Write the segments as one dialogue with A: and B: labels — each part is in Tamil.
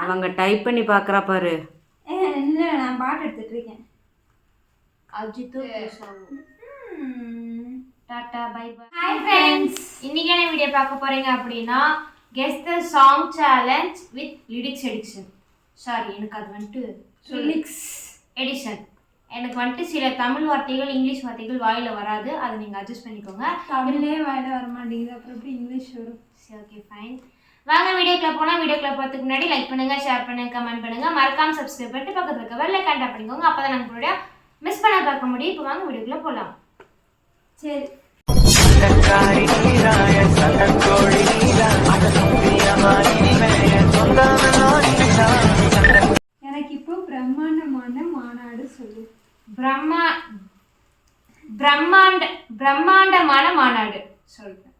A: அவங்க டைப் பண்ணி பார்க்குறா பாரு.
B: இல்லை நான் பாட்டு எடுத்துட்டு இருக்கேன்.
C: Ajith tata bye bye. Hi friends, இன்னைக்கு என்ன வீடியோ பார்க்க போறீங்க அப்படின்னா guess the song challenge with lyrics edition. Sorry, எனக்கு அது வந்துட்டு
B: லிரிக்ஸ்
C: எடிஷன். எனக்கு வந்துட்டு சில தமிழ் வார்த்தைகள் இங்கிலீஷ் வார்த்தைகள் வாயில வராது, அதை நீங்கள் அட்ஜஸ்ட் பண்ணிக்கோங்க.
B: தமிழே வாயில வர மாட்டேங்குது, அப்புறம் எப்படி இங்கிலீஷ் வரும்?
C: சரி, ஓகே ஃபைன். வாங்க வீடியோக்குள்ள போனால் வீடியோக்குள்ள போகிறதுக்கு முன்னாடி லைக் பண்ணுங்க, ஷேர் பண்ணுங்க, கமெண்ட் பண்ணுங்க, மறக்காம சப்ஸ்கிரைப் பண்ணிட்டு பக்கத்தில் இருக்க பெல் ஐகான் டேப் பண்ணிக்கோங்க. அப்போ தான் நாங்கள் வீடியோ மிஸ் பண்ண பார்க்க முடியும். இப்போ வாங்க வீடியோக்குள்ள போகலாம்.
B: சரி, எனக்கு இப்போ பிரம்மாண்டமான மாநாடு சொல்லு.
C: பிரம்மாண்டமான மாநாடு சொல்றேன்.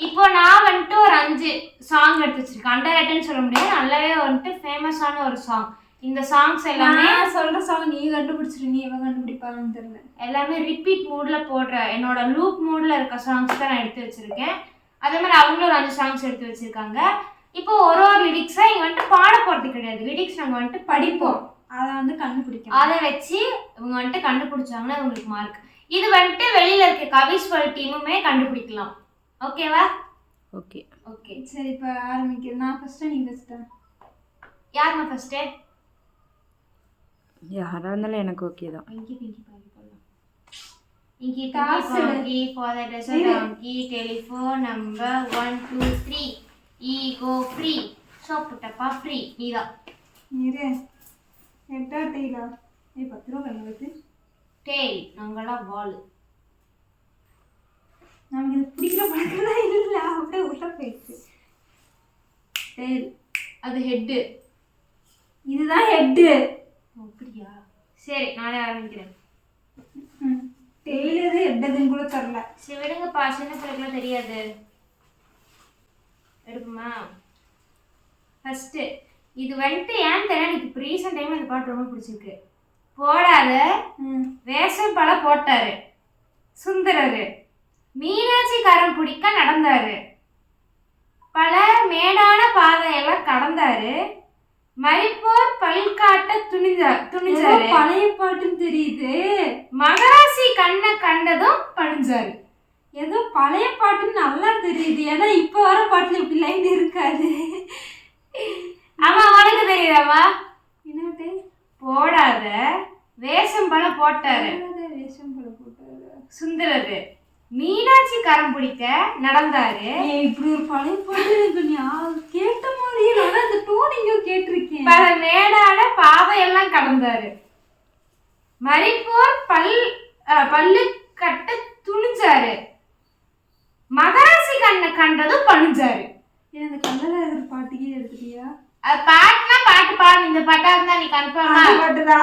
C: இப்போ நான் வந்துட்டு ஒரு 5 சாங் எடுத்து வச்சிருக்கேன். அண்டர் ரேட்டட்னு சொல்ல முடியாது, நல்லாவே வந்துட்டு ஃபேமஸான ஒரு சாங். இந்த சாங்ஸ் எல்லாமே
B: சொல்ற சாங் நீ கண்டுபிடிச்சிரு, நீ எவன் கண்டுபிடிப்பாங்கன்னு தெரியல.
C: எல்லாமே ரிப்பீட் மூட்ல போடுற என்னோட லூப் மூட்ல இருக்க சாங்ஸ் தான் நான் எடுத்து வச்சிருக்கேன். அதே மாதிரி அவங்களும் ஒரு 5 சாங்ஸ் எடுத்து வச்சிருக்காங்க. இப்போ ஒரு லிரிக்ஸா இங்க வந்துட்டு பாட போறது கிடையாது, லிரிக்ஸ் நாங்க வந்துட்டு படிப்போம்,
B: அதை வந்து கண்டுபிடிக்கணும்.
C: அதை வச்சு இவங்க வந்துட்டு கண்டுபிடிச்சாங்கன்னா உங்களுக்கு மார்க். இது வந்துட்டு வெளியில இருக்க கவிஸ்வல் டீமுமே கண்டுபிடிக்கலாம். ஓகேவா?
A: ஓகே
C: ஓகே,
B: சரி, இப்போ ஆரம்பிக்கிறேன். நான் ஃபர்ஸ்டா நீ ஃபர்ஸ்டா?
C: யாருமா ஃபர்ஸ்ட்?
A: யாரா இருந்தாலும் எனக்கு ஓகே தான்.
C: இங்கி பிங்கி பாக்கி போடலாம். இங்கி
B: காசு
C: Pinki for the desert donkey telephone number 1 2 3 ego free shop டப்பா free. நீதான்
B: நீரே எட்டா டெய்லா நீ 10 ரூபாய் கண்ணு வைத்து
C: டெய்ல். நாங்களா வால்.
B: நமக்கு இது பிடிக்கிற பழக்கம் இல்லை, அப்படியே உள்ள போயிடுச்சு. டெய்ல்
C: அது ஹெட்டு.
B: இதுதான் ஹெட்டு.
C: அப்படியா? சரி, நானே ஆரம்பிக்கிறேன்.
B: டெய்ல் எது ஹெட்டதுன்னு கூட தெரியல.
C: சரி விடுங்கப்பா, சின்ன பிள்ளைக்குலாம் தெரியாது. எடுக்குமா? ஃபர்ஸ்ட் இது வந்துட்டு ஏன் தெரியல, எனக்கு இப்போ ரீசெண்ட் டைம் அந்த பாட்டு ரொம்ப பிடிச்சிருக்கு. போடாத வேஷம் பல போட்டாரு சுந்தரரு, மீனாட்சி கரம் பிடிக்க நடந்தாரு, பல மேடான பாதையெல்லாம் கடந்தாரு, மரிப்போர் பல்காட்ட துணிஞ்சாரு.
B: பழைய பாட்டுன்னு தெரியுது.
C: மகராசி கண்ணை கண்டதும் பணிஞ்சாரு.
B: ஏதோ பழைய பாட்டுன்னு நல்லா தெரியுது, ஏன்னா இப்போ வர பாட்டுல இப்படி லைன் இருக்காது.
C: ஆமா, உனக்கு தெரியுதாமா?
B: என்னட்டு?
C: போடாத வேஷம் பல போட்டாரு
B: வேஷம் போல போட்டாரு
C: சுந்தரரு, மீனாட்சி கரம் பிடிக்க நடந்தாரு.
B: இப்படி ஒரு பழைய பாட்டு எனக்கு நீ கேட்ட மாதிரியே நான் அந்த டோன் இங்கோ கேட்டிருக்கேன்.
C: பல மேடான பாதையெல்லாம் கடந்தாரு, மரிப்போர் பல்லு கட்ட துணிஞ்சாரு, மகராசி கண்ணை கண்டதும் பணிஞ்சாரு.
B: அந்த கல்லல இருக்கிற பாட்டுக்கே எடுத்துட்டியா?
C: பாட்டுனா பாட்டு பாடு. இந்த பாட்டா இருந்தா நீ கன்ஃபார்மா?
B: அந்த பாட்டுதான்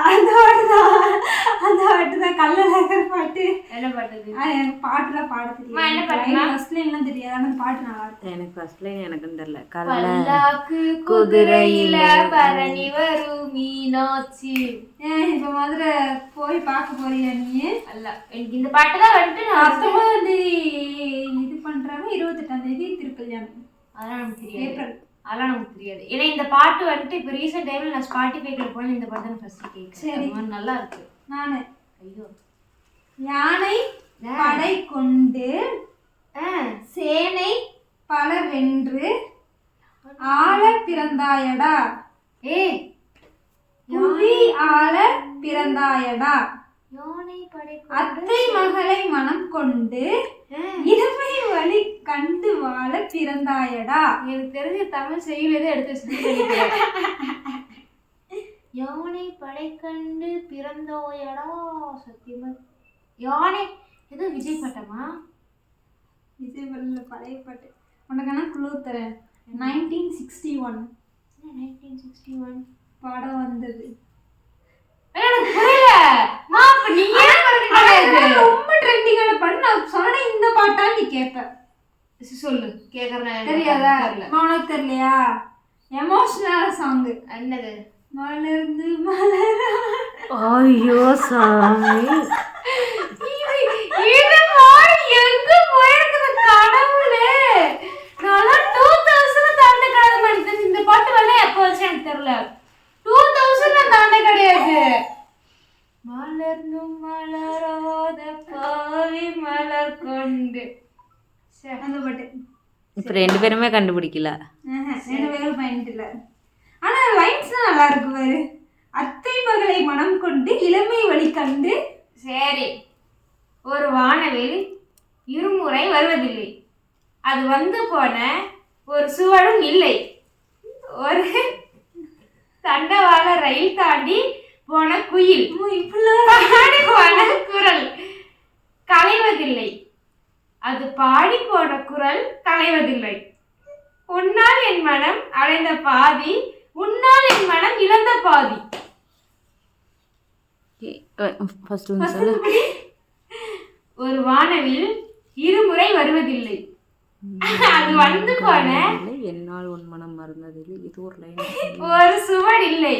B: கல்லல இருக்கிற பாட்டு.
C: என்ன பாட்டு?
B: எனக்கு பாட்டுலாம் பாட தெரியும்.
C: என்ன பாட்டு?
B: ஃபர்ஸ்ட் லைன்லாம் தெரியாது, ஆனா பாட்டு நல்லா இருக்கு.
A: எனக்கு ஃபர்ஸ்ட் லைன் எனக்கும் தெரியல.
C: பல்லாக்கு குதிரையில பரணி வரும் மீனாட்சி.
B: இப்ப மதுரை போய் பார்க்க போறியா நீ?
C: அல்ல, எனக்கு இந்த பாட்டு தான் வந்துட்டு
B: 19ஆம் தேதி இது பண்றாங்க, 28ஆம் தேதி திருக்கல்யாணம்.
C: அதெல்லாம் நமக்கு தெரியாது.
B: ஏப்ரல்.
C: அதெல்லாம் நமக்கு தெரியாது. ஏன்னா இந்த பாட்டு வந்துட்டு இப்போ ரீசெண்ட் டைம்ல நான் ஸ்பாட்டிஃபைல போன இந்த பாட்டு தான் ஃபர்ஸ்ட் கேட்குறேன்.
B: சரி,
C: நல்லா இருக்கு.
B: நானு
C: ஐயோ,
B: யானை படை கொண்டு சேனை பல வென்று ஆள பிறந்தாயடா, புவி ஆள பிறந்தாயடா,
C: யானை படை
B: அத்தை மகளை மனம் கொண்டு இளமை வழி கண்டு வாழ பிறந்தாயடா.
C: எனக்கு தெரிஞ்ச தமிழ் செய்யுள் எதை எடுத்து வச்சுட்டு யானை படை கண்டு பிறந்தோயடா. சத்தியமா யானை எது விஜய் பட்டமா?
B: விஜய் படல பழைய பாட்டு. உனக்கான குழு தரேன். 1961
C: 1961
B: படம் வந்தது.
C: எனக்கு புரியல.
B: ரொம்ப ட்ரெண்டிங்கான பாட்டு. நான் சொன்னேன் இந்த பாட்டா நீ கேட்ப.
C: சொல்லு, கேக்குறேன்.
B: தெரியாதா? உனக்கு தெரியலையா? Emotional song.
C: என்னது?
B: மலர்ந்து மலரா.
A: ஐயோ சாமி,
C: இது மாதிரி எங்க போயிருக்குது கடவுளே. நான் 2000 தாண்டி கடமை. இந்த பாட்டு வேணா எப்போ வச்சு எனக்கு தெரியல.
A: இப்போ 2 பேருமே கண்டுபிடிக்கல.
B: 2 பேரும் பாயிண்ட் இல்லை. ஆனால் லைன்ஸ் தான் நல்லா இருக்கு பாரு. அத்தை மகளை மனம் கொண்டு இளமை வழி கண்டு.
C: சரி, ஒரு வானவில் இருமுறை வருவதில்லை, அது வந்து போன ஒரு சுவடும் இல்லை, ஒரு தண்டவாள ரயில் தாண்டி போன குயில் பாடி போன குரல் களைவதில்லை, அது பாடி போன குரல் களைவதில்லை, உன்னால் என் மனம் அடைந்த பாதி, உன்னால் என் மனம் இழந்த பாதி.
A: ஃபர்ஸ்ட் ஒன்று சொல்லு.
C: ஒரு வானவில் இருமுறை வருவதில்லை, அது வந்து போன
A: என்னால் உன் மனம் மறந்ததில்லை, இது ஒரு லைன்.
C: ஒரு சுவடு இல்லை,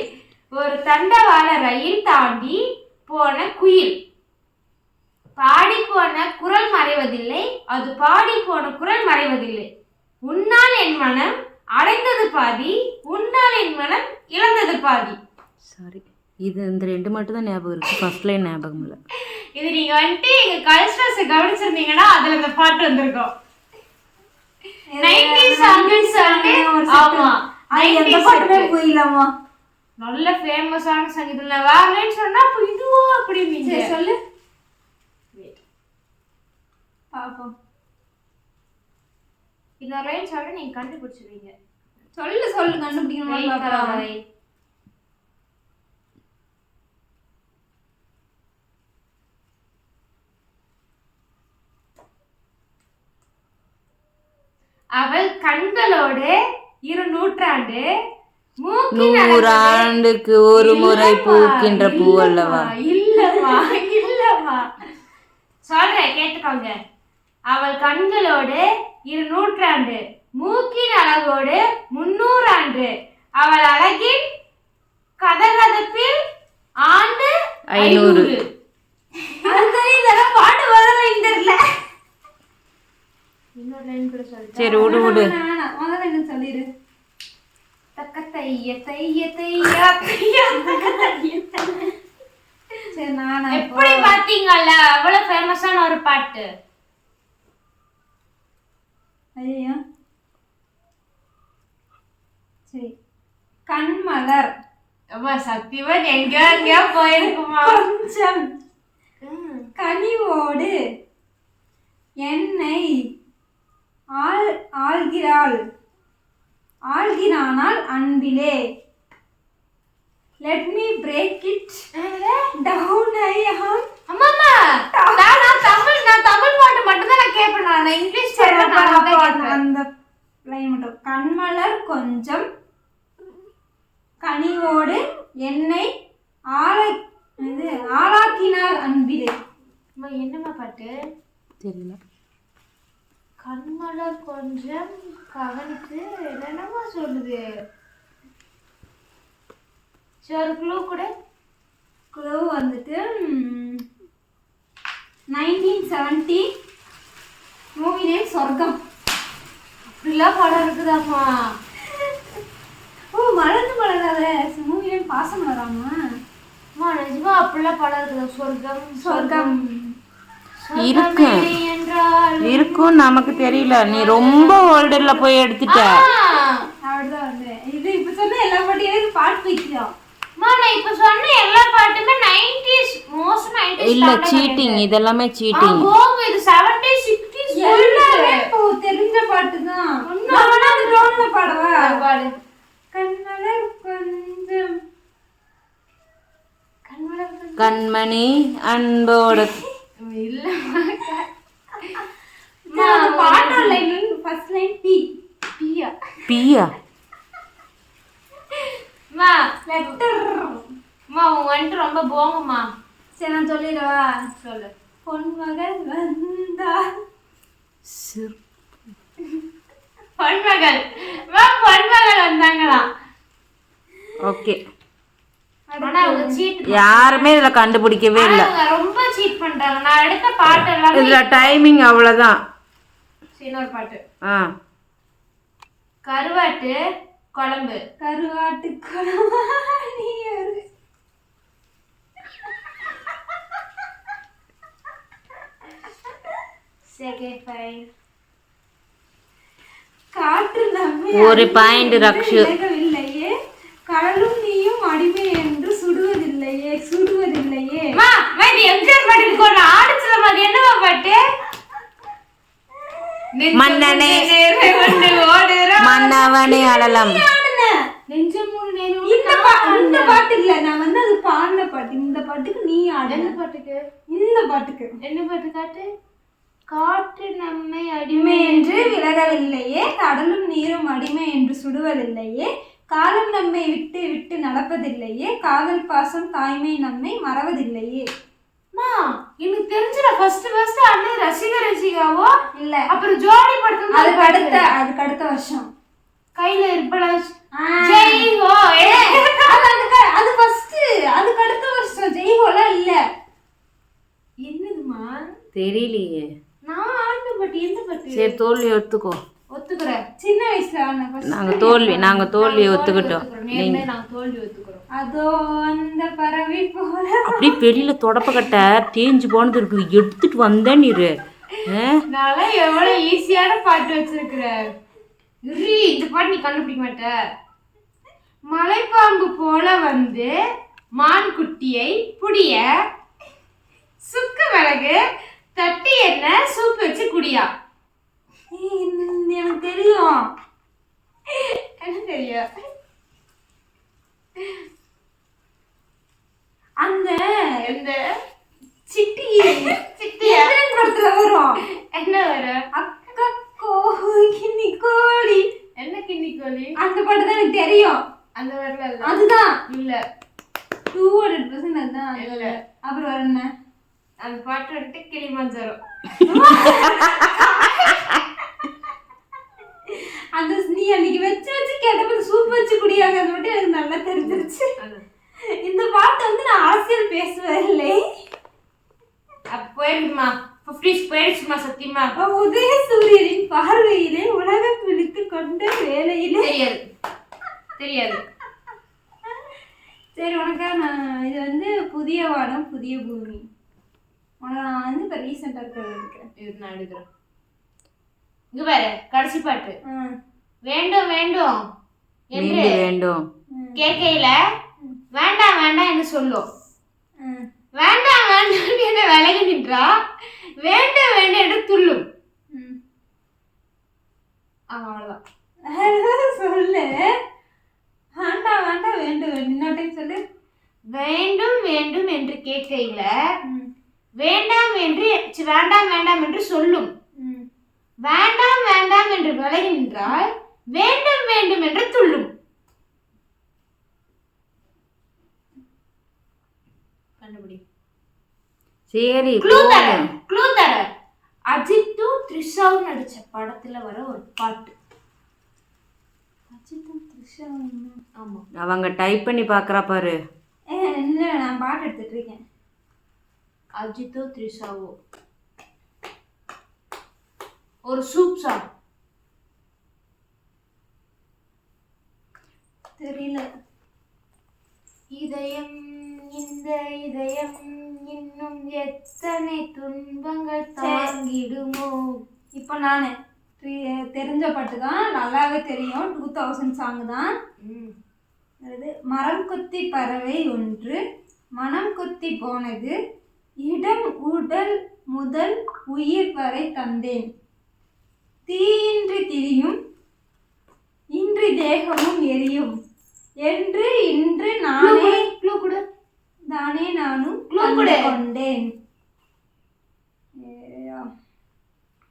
C: ஒரு தண்டவாள ரயில் தாண்டி போன குயில் பாடி போன குரல் மறைவதில்லை, அது பாடி போன குரல் மறைவதில்லை, உன்னால் என் மனம் அடைந்தது பாதி, உன்னால் என் மனம் இழந்தது பாதி.
A: சாரி, இது இந்த 2 மட்டும் தான் ஞாபகம் இருக்கு, ஃபர்ஸ்ட் லைன் ஞாபகம் இல்லை.
C: இது நீங்க வந்துட்டு எங்க கல்ச்சரல்ஸ் கவனிச்சிருந்தீங்கன்னா அதுல இந்த பாட்டு வந்திருக்கும். 90s சாங்ஸ் வந்து ஆமா,
B: அந்த பாட்டுமே புரியலமா.
C: நல்ல ஃபேமஸான சங்கீதம். நான் வேற லைன் சொன்னா அப்ப இதுவோ அப்படி நீங்க
B: சொல்லு பாப்போம்.
C: இன்னொரு லைன் சொல்ல நீங்க கண்டுபிடிச்சிருவீங்க.
B: சொல்லு சொல்லு கண்டுபிடிக்கணும் பாப்போம்.
C: அவள் கண்களோடு 2 நூற்றாண்டு
A: 100 ஆண்டுக்கு ஒரு முறை பூக்கின்ற பூ அல்லவா?
C: இல்லம்மா இல்லம்மா, சொல்றேன் கேட்டுக்கோங்க. அவள் கண்களோடு 2 நூற்றாண்டு, மூக்கின் அழகோடு 300 ஆண்டு, அவள் அழகின் கதகதப்பில் ஆண்டு 500.
B: பாட்டு வரல தெரியல.
C: இன்னொரு லைன் கூட சொல்லிட்டேன்.
A: சரி விடு விடு.
B: முதல்ல என்ன சொல்லிடு.
C: தக்க தைய தைய தையா தையா தக்க தைய.
B: சரி நானா
C: எப்படி பாத்தீங்கல்ல, அவ்வளவு ஃபேமஸான ஒரு பாட்டு.
B: ஐயா சரி, கண்மலர்.
C: அம்மா சத்தியமா எங்க போயிருக்குமா?
B: கொஞ்சம் கனிவோடு என்னை ஆள்கிறானால் அன்பிலே. Let me break it down.
C: அம்மாமா நான் தமிழ் பாட்டு மட்டும் தான் நான் கேட்பேன். நான் இங்கிலீஷ் பாட்டு
B: அந்த லைன் மட்டும். கண்மலர் கொஞ்சம் கனிவோடு என்னை ஆளாக்கினால் அன்பிலே.
C: அம்மா என்னம்மா பாட்டு
A: தெரியல.
C: கண்மலர் கொஞ்சம் கவனித்து என்னமா சொல்லுது? சரி ஒரு க்ளூ கூட.
B: க்ளூ வந்துட்டு 1970 மூவி நேம் சொர்க்கம்.
C: அப்படிலாம் படம் இருக்குதாம்மா?
B: ஓ மலர்ந்து மலராத மூவி நேம் பாசம் வராமா?
C: அம்மா நிஜமா அப்படிலாம் படம் இருக்குதா? சொர்க்கம்
B: சொர்க்கம்
A: இருக்கும் நமக்கு தெரியல. நீ ரொம்ப ஓல்டர்ல போய் எடுத்துட்ட.
B: அப்படிதான் வந்து இது இப்ப சொன்ன எல்லா பாட்டையும் எனக்கு பாட்டு வைக்கிறோம்.
C: நான் இப்ப சொன்ன எல்லா பாட்டுமே 90s மோஸ்ட் 90s
A: இல்ல சீட்டிங், இதெல்லாமே சீட்டிங்.
C: இது 70s 60s
B: எல்லாமே இப்போ தெரிஞ்ச பாட்டு தான். நான் அந்த டோன்ல பாடவா?
C: பாடு.
B: கண்மலர் கொஞ்சம்
A: கண்மணி அன்போடு
C: இல்ல
B: பாட்டு லைன் ஃபர்ஸ்ட் லைன் பியா
A: பியா
C: மா
B: லெட்டர்
C: மா உன்கிட்ட ரொம்ப போங்கம்மா.
B: சரி நான் சொல்லிடவா?
C: சொல்லு.
B: பொன்மகள் வந்தா
C: பொன்மகள் பொன்மகள் வந்தாங்களாம்.
A: ஓகே.
C: ஆனா அவங்க சீட்
A: யாருமே இதுல கண்டுபிடிக்கவே இல்ல.
C: ரொம்ப சீட் பண்றாங்க. நான் எடுத்த பாட்டு எல்லாம்
A: இதுல டைமிங் அவ்வளவுதான்.
C: இன்னொரு பாட்டு. கருவாட்டு குழம்பு.
B: கருவாட்டு குழம்பு.
A: ஒரு பாயிண்ட் ரக்ஷு.
B: விலகவில்லையே, கடலும் நீயும் அடிமை என்று சுடுவதில்லையே.
C: எம்ஜிஆர் பாட்டுக்கு கொண்டு ஆடிச்சல என்னவா பாட்டு?
A: மன்னனே மன்னவனே அழலாம்.
B: இந்த பாட்டு இல்ல, நான் வந்து அது பாடின பாட்டு. இந்த பாட்டுக்கு நீ ஆடு.
C: என்ன பாட்டுக்கு?
B: இந்த பாட்டுக்கு
C: என்ன பாட்டு? காட்டு. காற்று நம்மை
B: அடிமை என்று விலகவில்லையே, கடலும் நீரும் அடிமை என்று சுடுவதில்லையே, காலம் நம்மை விட்டு விட்டு நடப்பதில்லையே, காதல் பாசம் தாய்மை நம்மை மறவதில்லையே.
C: எனக்கு தெரிஞ்சல ஃபர்ஸ்ட் அண்ணன் ரசிகாவோ
B: இல்ல,
C: அப்புறம் ஜோடி படத்துல
B: அதுக்கு அடுத்த வருஷம்
C: கையில இருப்பலாஸ் ஜெய் ஹோ.
B: அது ஃபர்ஸ்ட், அதுக்கு அடுத்த வருஷம் ஜெய் ஹோல இல்ல.
C: என்னதுமா
A: தெரியலையே.
C: நான் ஆண்டு பட் என்ன பட்டு?
A: சரி தோல்வி
C: ஒத்துக்கிறேன்.
B: சின்ன வயசுல ஆன
A: நாங்க தோல்வி ஒத்துக்கிட்டோம்.
C: நாங்க தோல்வி ஒத்துக்கிறோம்.
B: அதோ அந்த பறவை போல
A: அப்படி வெளியில தொடப்பக்கட்ட தேஞ்சு போனது இருக்குது, எடுத்துட்டு வந்தேன் நீரு.
C: நான் எவ்வளவு ஈஸியான பாட்டு வச்சிருக்கிறேன். இந்த பாட்டு நீ கண்டுபிடிக்க மாட்ட. மலைப்பாம்பு போல வந்து மான் குட்டியை புடிய, சுக்கு மிளகு தட்டி என்ன சூப் வச்சு குடியா.
B: எனக்கு தெரியும்.
C: என்ன தெரியும்?
B: அந்த
C: எந்த
B: சிட்டி
C: படத்துல
B: வரும்.
C: என்ன வரும்?
B: அக்கா கிண்ணி கோழி.
C: என்ன கிண்ணி கோழி?
B: அந்த பாட்டு தான் எனக்கு தெரியும்.
C: அந்த வரல
B: அதுதான்
C: இல்ல
B: 200% அதுதான்
C: இல்ல.
B: அப்புறம் வர என்ன?
C: அந்த பாட்டு வந்துட்டு கிளிமஞ்சாரோ.
B: அந்த நீ அன்னைக்கு வச்சு கேட்டப்ப சூப் வச்சு குடியாங்க, அது மட்டும் எனக்கு நல்லா தெரிஞ்சிருச்சு. இந்த பாட்டு வந்து நான் அரசியல் பேசுவதில்லை.
C: போயிருக்குமா 50 போயிடுச்சுமா சத்தியமா.
B: உதய சூரியனின் பார்வையிலே உலகம் விழித்து கொண்ட வேலையிலே.
C: தெரியாது.
B: சரி, உனக்கா நான் இது வந்து புதிய வானம் புதிய பூமி. உனக்கு நான் வந்து இப்போ ரீசெண்டாக இருக்கிறேன்.
C: இது நான் எடுக்கிறேன். இங்க பாரு கடைசி பாட்டு. வேண்டும் வேண்டும் என்று
A: வேண்டும்
C: கேட்கையில வேண்டாம் வேண்டாம் என்று சொல்லும். வேண்டாம் வேண்டாம் என்று விலகி நின்றா வேண்டும் வேண்டும் என்று துள்ளும்.
B: அவ்வளோதான் சொல்லு. வேண்டாம் வேண்டாம் வேண்டும் இன்னொரு சொல்லு.
C: வேண்டும் வேண்டும் என்று கேட்கையில வேண்டாம் என்று வேண்டாம் வேண்டாம் என்று சொல்லும். வேண்டாம் வேண்டாம் என்று விலகி நின்றால் வேண்டும் வேண்டும் என்று துள்ளும். கண்டுபிடி.
A: சரி
C: க்ளூ தர. அஜித்தும் த்ரிஷாவும் நடிச்ச படத்துல வர ஒரு பாட்டு.
B: அஜித்தும் த்ரிஷாவும்?
C: ஆமா.
A: அவங்க டைப் பண்ணி பாக்குறா பாரு.
B: இல்ல, நான் பாட்டு எடுத்துட்டு இருக்கேன்.
C: அஜித்தோ த்ரிஷாவோ ஒரு சூப் சாங்.
B: தெரியல.
C: இதயம் இந்த இதயம் இன்னும் எத்தனை துன்பங்கள் தாங்கிடுமோ.
B: இப்போ நான் தெரிஞ்ச பாட்டு தான், நல்லாவே தெரியும். 2000 சாங் தான். அது மரம் கொத்தி பறவை ஒன்று மனம் கொத்தி போனது, இடம் உடல் முதல் உயிர் வரை தந்தேன், தீயின்றி திரியும் இன்றி தேகமும் எரியும் என்று இன்று நானே தானே நானும் கொண்டேன்.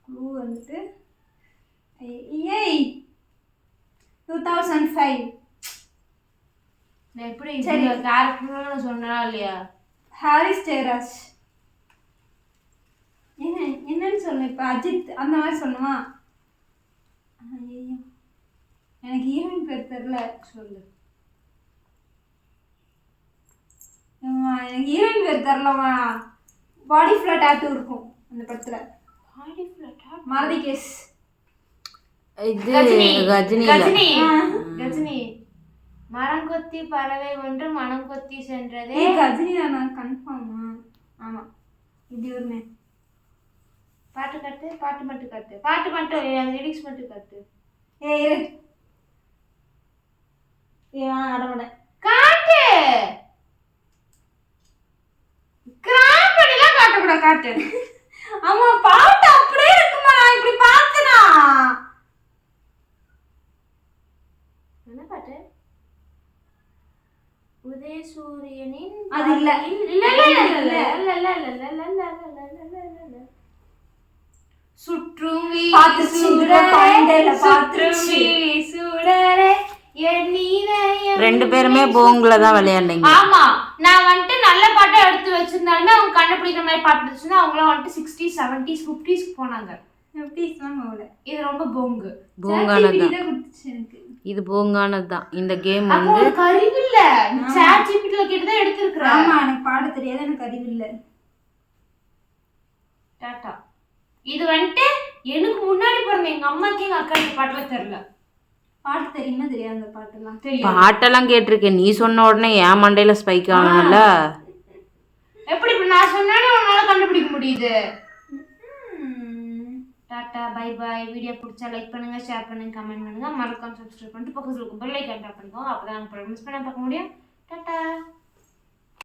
B: க்ளூ வந்துட்டு 2005.
C: நான் எப்படி கேரக்டர் சொன்னா இல்லையா?
B: ஹாரிஸ் ஜெயராஜ். என்னன்னு சொல்லு. இப்போ அஜித் அந்த மாதிரி சொல்லுமா? எனக்கு ஹீரோயின் பேர் தெரியல. சொல்லு. எனக்கு ஹீரோயின் பேர் தெரியலமா. பாடி ஃபுல்லாக டாட்டூ இருக்கும் அந்த படத்துல.
C: பாடி ஃபுல்லாக டாட்டூ.
B: மாலதி கேஸ்.
C: கஜினி. மரம் கொத்தி பறவை ஒன்று மனம் கொத்தி சென்றதே.
B: கஜினி தான், நான் கன்ஃபார்மா? ஆமா. இது ஒருமே
C: பாட்டு காட்டு. பாட்டு மட்டும் காட்டு. பாட்டு மட்டும் லிரிக்ஸ் மட்டும் காட்டு.
B: அடமட
C: காட்டு. கிராம் பண்ணிலாம் காட்டக்கூடாது, காட்டு.
B: ஆமா பாட்டு அப்படியே இருக்குமா, நான் இப்படி பார்த்தனா?
C: என்ன பாட்டு? உதய சூரியனின்
B: அது இல்ல.
C: இல்ல இல்ல இல்ல இல்ல இல்ல இல்ல இல்ல இல்ல இல்ல இல்ல. சுற்றும்
B: பாத்து சுடுற பாயிண்டல பாத்து
C: சுடரே என் நீரையும்.
A: 2 பேருமே போங்ல தான் விளையாண்டீங்க.
C: ஆமா, நான் வந்துட்டு நல்ல பாட்டை எடுத்து வச்சிருந்தாலுமே அவங்க கண்டுபிடிக்கிற மாதிரி பாட்டு வச்சிருந்தா அவங்களாம் வந்துட்டு 60s 70s 50s போனாங்க. இது ரொம்ப போங்கு
A: போங்கானதுதான்
B: கொடுத்துச்சு எனக்கு.
A: இது போங்கானதுதான் இந்த கேம்
C: அப்போ
A: வந்து.
C: உனக்கு அறிவு இல்ல, நீ சாட் ஜிபிடில கேட்டு தான் எடுத்துருக்கற.
B: ஆமா எனக்கு பாட தெரியாது, எனக்கு அறிவு இல்ல.
C: டாடா. இது வந்துட்டு எனக்கு முன்னாடி பிறந்த எங்க அம்மாக்கு எங்க அக்காவுக்கு பாட்டுல தெரியல.
B: பாட்டு தெரியுமா தெரியாது அந்த பாட்டெல்லாம்?
C: தெரியும்.
A: பாட்டெல்லாம் கேட்டிருக்கேன், நீ சொன்ன உடனே என் மண்டையில ஸ்பைக் ஆகணும்ல.
C: எப்படி இப்ப நான் சொன்னானே உன்னால கண்டுபிடிக்க முடியுது. Tata, bye bye. வீடியோ பிடிச்சா லைக் பண்ணுங்க, ஷேர் பண்ணுங்க, கமெண்ட் பண்ணுங்க, மறக்காம சப்ஸ்கிரைப் பண்ணிட்டு பக்கத்துல பெல் ஐகான் டேப் பண்ணிக்கோங்க. அப்பதான் மிஸ் பண்ண பார்க்க முடியும். டாடா.